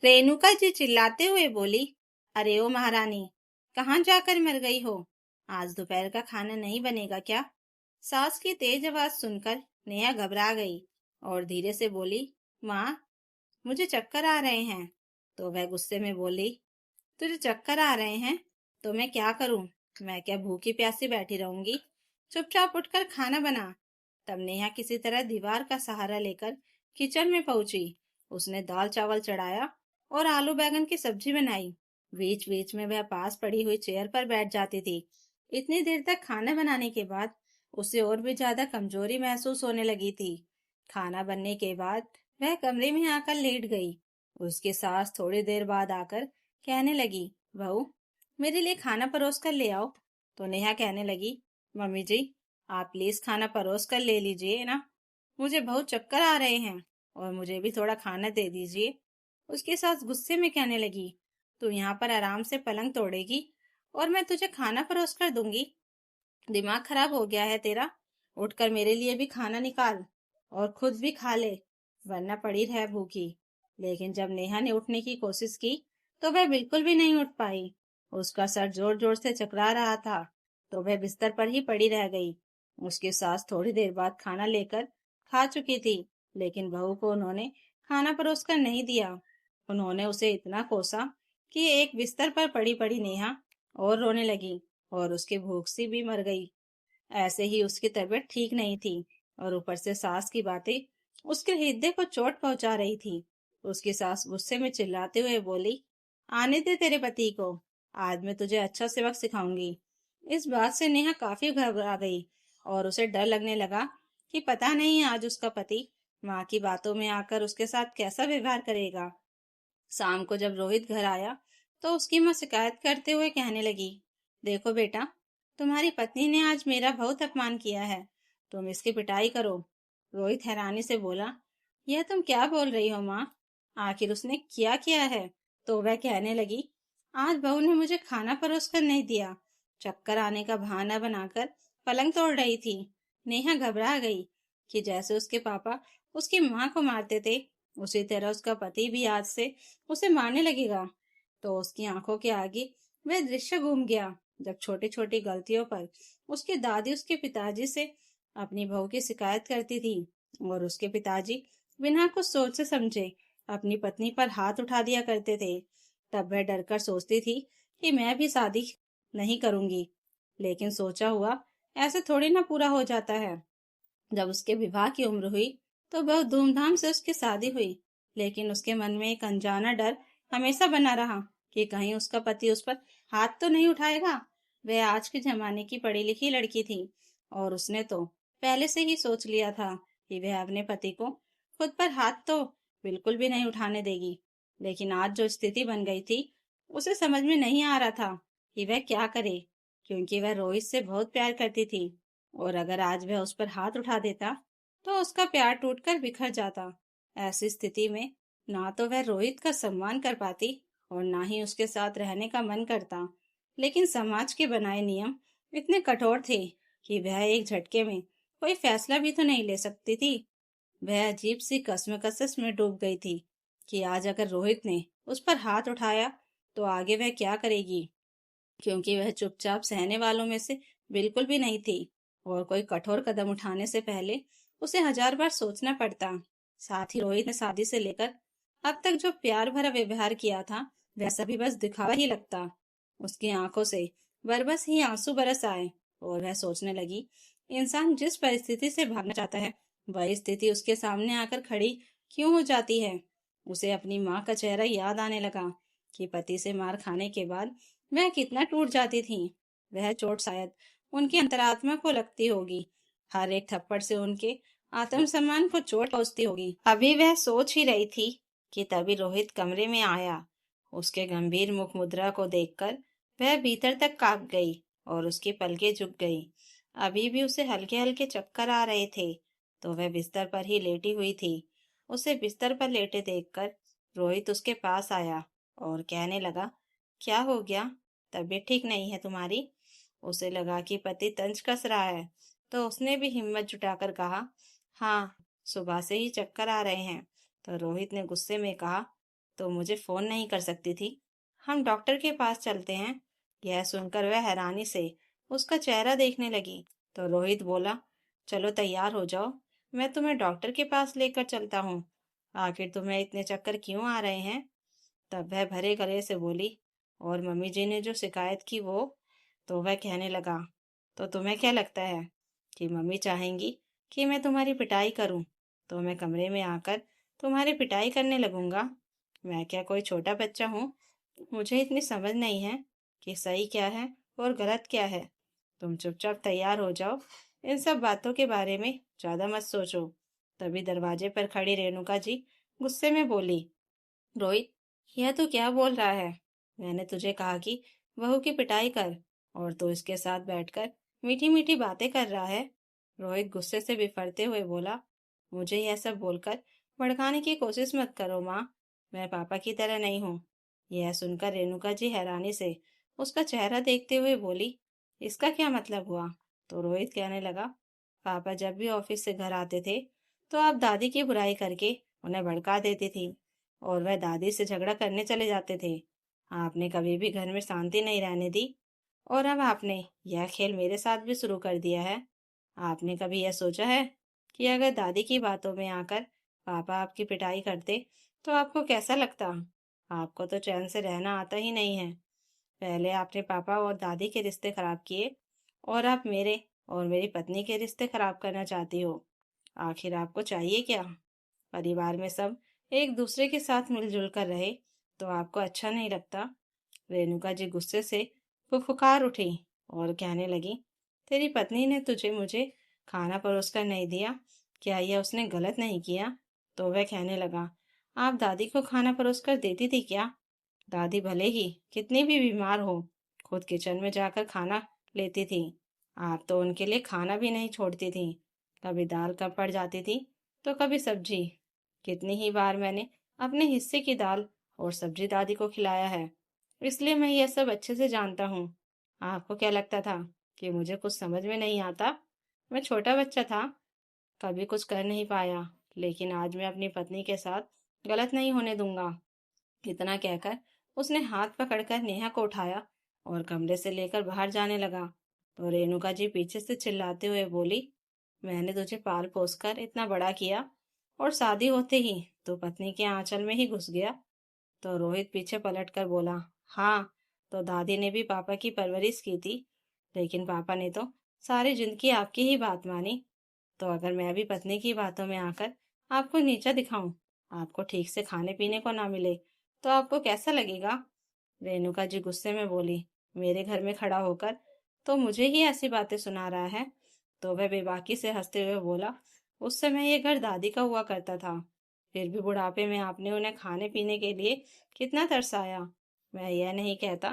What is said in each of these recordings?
रेणुका जी चिल्लाते हुए बोली, अरे ओ महारानी, कहाँ जाकर मर गई हो? आज दोपहर का खाना नहीं बनेगा क्या? सास की तेज आवाज सुनकर नेहा घबरा गई और धीरे से बोली, माँ, मुझे चक्कर आ रहे हैं। तो वह गुस्से में बोली, तुझे चक्कर आ रहे हैं तो मैं क्या करूं? मैं क्या भूखी प्यासी बैठी रहूंगी? चुपचाप उठकर खाना बना। तब नेहा किसी तरह दीवार का सहारा लेकर किचन में पहुंची। उसने दाल चावल चढ़ाया और आलू बैंगन की सब्जी बनाई। बीच बीच में वह पास पड़ी हुई चेयर पर बैठ जाती थी। इतनी देर तक खाना बनाने के बाद उसे और भी ज्यादा कमजोरी महसूस होने लगी थी। खाना बनने के बाद वह कमरे में आकर लेट गई। उसकी सास थोड़ी देर बाद आकर कहने लगी, बहू, मेरे लिए खाना परोस कर ले आओ। तो नेहा कहने लगी, मम्मी जी, आप प्लीज खाना परोस कर ले लीजिए ना। मुझे बहुत चक्कर आ रहे हैं और मुझे भी थोड़ा खाना दे दीजिए। उसकी सास गुस्से में कहने लगी, तू यहाँ पर आराम से पलंग तोड़ेगी और मैं तुझे खाना परोस कर दूंगी? दिमाग खराब हो गया है तेरा? उठकर मेरे लिए भी खाना निकाल और खुद भी खा ले, वरना पड़ी रह भूखी। लेकिन जब नेहा ने उठने की कोशिश की तो वह बिल्कुल भी नहीं उठ पाई। उसका सर जोर जोर से चकरा रहा था, तो वह बिस्तर पर ही पड़ी रह गई। उसकी सास थोड़ी देर बाद खाना लेकर खा चुकी थी, लेकिन बहू को उन्होंने खाना परोस कर नहीं दिया। उन्होंने उसे इतना कोसा कि एक बिस्तर पर पड़ी पड़ी नेहा और रोने लगी और उसकी भूख सी भी मर गई। ऐसे ही उसकी तबीयत ठीक नहीं थी और ऊपर से सास की बातें उसके हृदय को चोट पहुंचा रही थी। उसकी सास गुस्से में चिल्लाते हुए बोली, आने दे तेरे पति को, आज मैं तुझे अच्छा सबक सिखाऊंगी। इस बात से नेहा काफी घबरा गई और उसे डर लगने लगा कि पता नहीं आज उसका पति माँ की बातों में आकर उसके साथ कैसा व्यवहार करेगा। शाम को जब रोहित घर आया तो उसकी माँ शिकायत करते हुए कहने लगी, देखो बेटा, तुम्हारी पत्नी ने आज मेरा बहुत अपमान किया है, तुम इसकी पिटाई करो। रोहित हैरानी से बोला, यह तुम क्या बोल रही हो माँ? आखिर उसने किया है? तो वह कहने लगी, आज बहू ने मुझे खाना परोस कर नहीं दिया, चक्कर आने का बहाना बनाकर पलंग तोड़ रही थी। नेहा घबरा गई कि जैसे उसके पापा उसकी माँ को मारते थे, उसी तरह उसका पति भी आज से उसे मारने लगेगा। तो उसकी आंखों के आगे वह दृश्य घूम गया जब छोटी छोटी गलतियों पर उसकी दादी उसके पिताजी से अपनी बहू की शिकायत करती थी और उसके पिताजी बिना कुछ सोचे समझे अपनी पत्नी पर हाथ उठा दिया करते थे। तब वह डरकर सोचती थी कि मैं भी शादी नहीं करूंगी, लेकिन सोचा हुआ ऐसे थोड़ी ना पूरा हो जाता है। जब उसके विवाह की उम्र हुई तो बहुत धूमधाम से उसकी शादी हुई, लेकिन उसके मन में एक अनजाना डर हमेशा बना रहा कि कहीं उसका पति उस पर हाथ तो नहीं उठाएगा। वह आज के जमाने की पढ़ी लिखी लड़की थी और उसने तो पहले से ही सोच लिया था कि वह अपने पति को खुद पर हाथ तो बिल्कुल भी नहीं उठाने देगी। लेकिन आज जो स्थिति बन गई थी, उसे समझ में नहीं आ रहा था कि वह क्या करे, क्योंकि वह रोहित से बहुत प्यार करती थी और अगर आज वह उस पर हाथ उठा देता तो उसका प्यार टूटकर बिखर जाता। ऐसी स्थिति में ना तो वह रोहित का सम्मान कर पाती और ना ही उसके साथ रहने का मन करता। लेकिन समाज के बनाए नियम इतने कठोर थे कि वह एक झटके में कोई फैसला भी तो नहीं ले सकती थी। वह अजीब सी कसमकस में डूब गई थी कि आज अगर रोहित ने उस पर हाथ उठाया तो आगे वह क्या करेगी, क्योंकि वह चुपचाप सहने वालों में से बिल्कुल भी नहीं थी और कोई कठोर कदम उठाने से पहले उसे हजार बार सोचना पड़ता। साथ ही रोहित ने शादी से लेकर अब तक जो प्यार भरा व्यवहार किया था, वह सभी बस दिखावा ही लगता। उसकी आंखों से बरबस ही आंसू बरस आए और वह सोचने लगी, इंसान जिस परिस्थिति से भागना चाहता है वही स्थिति उसके सामने आकर खड़ी क्यों हो जाती है। उसे अपनी माँ का चेहरा याद आने लगा कि पति से मार खाने के बाद वह कितना टूट जाती थी। वह चोट शायद उनकी अंतरात्मा को लगती होगी, हर एक थप्पड़ से उनके आत्मसम्मान को चोट पहुंचती होगी। अभी वह सोच ही रही थी कि तभी रोहित कमरे में आया। उसके गंभीर मुख मुद्रा को देखकर वह भीतर तक कांप गई और उसकी पलकें झुक गई। अभी भी उसे हल्के हल्के चक्कर आ रहे थे, तो वह बिस्तर पर ही लेटी हुई थी। उसे बिस्तर पर लेटे देखकर रोहित उसके पास आया और कहने लगा, क्या हो गया? तबीयत ठीक नहीं है तुम्हारी? उसे लगा कि पति तंज कस रहा है, तो उसने भी हिम्मत जुटाकर कहा, हाँ, सुबह से ही चक्कर आ रहे हैं। तो रोहित ने गुस्से में कहा, तो मुझे फ़ोन नहीं कर सकती थी? हम डॉक्टर के पास चलते हैं। यह सुनकर वह हैरानी से उसका चेहरा देखने लगी। तो रोहित बोला, चलो तैयार हो जाओ, मैं तुम्हें डॉक्टर के पास लेकर चलता हूँ। आखिर तुम्हें इतने चक्कर क्यों आ रहे हैं? तब वह भरे गले से बोली, और मम्मी जी ने जो शिकायत की वो। तो वह कहने लगा, तो तुम्हें क्या लगता है कि मम्मी चाहेंगी कि मैं तुम्हारी पिटाई करूं, तो मैं कमरे में आकर तुम्हारी पिटाई करने लगूंगा? मैं क्या कोई छोटा बच्चा हूँ? मुझे इतनी समझ नहीं है कि सही क्या है और गलत क्या है। तुम चुपचाप तैयार हो जाओ, इन सब बातों के बारे में ज्यादा मत सोचो। तभी दरवाजे पर खड़ी रेणुका जी गुस्से में बोली, रोहित, यह तो क्या बोल रहा है? मैंने तुझे कहा कि बहू की पिटाई कर, और तू इसके साथ बैठकर मीठी मीठी बातें कर रहा है। रोहित गुस्से से बिफरते हुए बोला, मुझे यह सब बोलकर भड़काने की कोशिश मत करो माँ, मैं पापा की तरह नहीं हूँ। यह सुनकर रेणुका जी हैरानी से उसका चेहरा देखते हुए बोली, इसका क्या मतलब हुआ? तो रोहित कहने लगा, पापा जब भी ऑफिस से घर आते थे तो आप दादी की बुराई करके उन्हें भड़का देती थी, और वह दादी से झगड़ा करने चले जाते थे। आपने कभी भी घर में शांति नहीं रहने दी, और अब आपने यह खेल मेरे साथ भी शुरू कर दिया है। आपने कभी यह सोचा है कि अगर दादी की बातों में आकर पापा आपकी पिटाई करते तो आपको कैसा लगता? आपको तो चैन से रहना आता ही नहीं है। पहले आपने पापा और दादी के रिश्ते खराब किए, और आप मेरे और मेरी पत्नी के रिश्ते खराब करना चाहती हो। आखिर आपको चाहिए क्या? परिवार में सब एक दूसरे के साथ मिलजुल कर रहे तो आपको अच्छा नहीं लगता? रेणुका जी गुस्से से फुफकार उठी और कहने लगी, तेरी पत्नी ने तुझे मुझे खाना परोस कर नहीं दिया, क्या यह उसने गलत नहीं किया? तो वह कहने लगा, आप दादी को खाना परोस कर देती थी क्या? दादी भले ही कितनी भी बीमार हो, खुद किचन में जाकर खाना लेती थी। आप तो उनके लिए खाना भी नहीं छोड़ती थी। कभी दाल कम पड़ जाती थी तो कभी सब्जी। कितनी ही बार मैंने अपने हिस्से की दाल और सब्जी दादी को खिलाया है, इसलिए मैं यह सब अच्छे से जानता हूँ। आपको क्या लगता था कि मुझे कुछ समझ में नहीं आता? मैं छोटा बच्चा था, कभी कुछ कर नहीं पाया, लेकिन आज मैं अपनी पत्नी के साथ गलत नहीं होने दूंगा। इतना कहकर उसने हाथ पकड़कर नेहा को उठाया और कमरे से लेकर बाहर जाने लगा। तो रेणुका जी पीछे से चिल्लाते हुए बोली, मैंने तुझे पाल पोस कर इतना बड़ा किया, और शादी होते ही तो पत्नी के आंचल में ही घुस गया? तो रोहित पीछे पलट कर बोला, हाँ, तो दादी ने भी पापा की परवरिश की थी, लेकिन पापा ने तो सारी जिंदगी आपकी ही बात मानी। तो अगर मैं भी पत्नी की बातों में आकर आपको नीचा दिखाऊं, आपको ठीक से खाने पीने को ना मिले, तो आपको कैसा लगेगा? रेणुका जी गुस्से में बोली, मेरे घर में खड़ा होकर तो मुझे ही ऐसी बातें सुना रहा है? तो वह बेबाकी से हंसते हुए बोला, उस समय ये घर दादी का हुआ करता था, फिर भी बुढ़ापे में आपने उन्हें खाने पीने के लिए कितना तरसाया। मैं यह नहीं कहता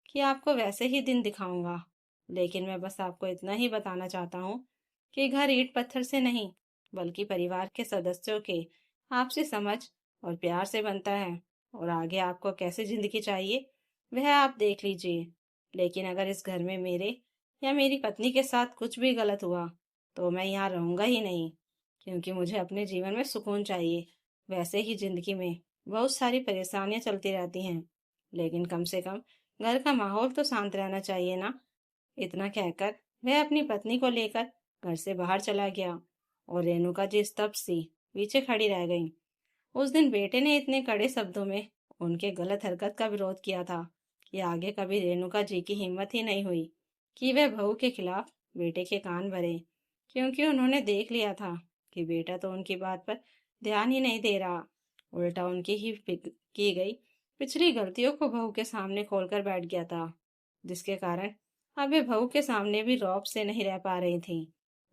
कि आपको वैसे ही दिन दिखाऊंगा, लेकिन मैं बस आपको इतना ही बताना चाहता हूँ कि घर ईंट पत्थर से नहीं, बल्कि परिवार के सदस्यों के आपसी समझ और प्यार से बनता है। और आगे आपको कैसी जिंदगी चाहिए वह आप देख लीजिए, लेकिन अगर इस घर में मेरे या मेरी पत्नी के साथ कुछ भी गलत हुआ तो मैं यहाँ रहूंगा ही नहीं, क्योंकि मुझे अपने जीवन में सुकून चाहिए। वैसे ही जिंदगी में बहुत सारी परेशानियां चलती रहती हैं, लेकिन कम से कम घर का माहौल तो शांत रहना चाहिए ना। इतना कहकर वह अपनी पत्नी को लेकर घर से बाहर चला गया, और रेणुका जी स्तब्ध सी पीछे खड़ी रह गई। उस दिन बेटे ने इतने कड़े शब्दों में उनके गलत हरकत का विरोध किया था कि आगे कभी रेणुका जी की हिम्मत ही नहीं हुई कि वह बहू के खिलाफ बेटे के कान भरे, क्योंकि उन्होंने देख लिया था कि बेटा तो उनकी बात पर ध्यान ही नहीं दे रहा, उल्टा उनकी ही की गई पिछली गलतियों को बहू के सामने खोलकर बैठ गया था, जिसके कारण अब वे बहू के सामने भी रौब से नहीं रह पा रही थी।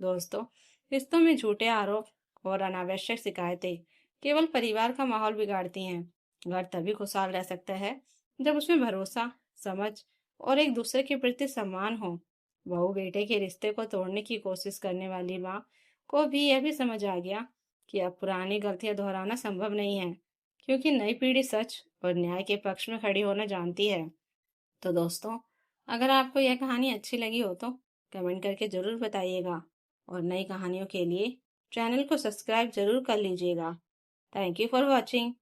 दोस्तों, रिश्तों में झूठे आरोप और अनावश्यक शिकायतें केवल परिवार का माहौल बिगाड़ती हैं। घर तभी खुशहाल रह सकता है जब उसमें भरोसा, समझ और एक दूसरे के प्रति सम्मान हो। बहू बेटे के रिश्ते को तोड़ने की कोशिश करने वाली माँ को भी यह भी समझ आ गया कि अब पुरानी गलतियां दोहराना संभव नहीं है, क्योंकि नई पीढ़ी सच और न्याय के पक्ष में खड़ी होना जानती है। तो दोस्तों, अगर आपको यह कहानी अच्छी लगी हो तो कमेंट करके ज़रूर बताइएगा, और नई कहानियों के लिए चैनल को सब्सक्राइब जरूर कर लीजिएगा। Thank you for watching.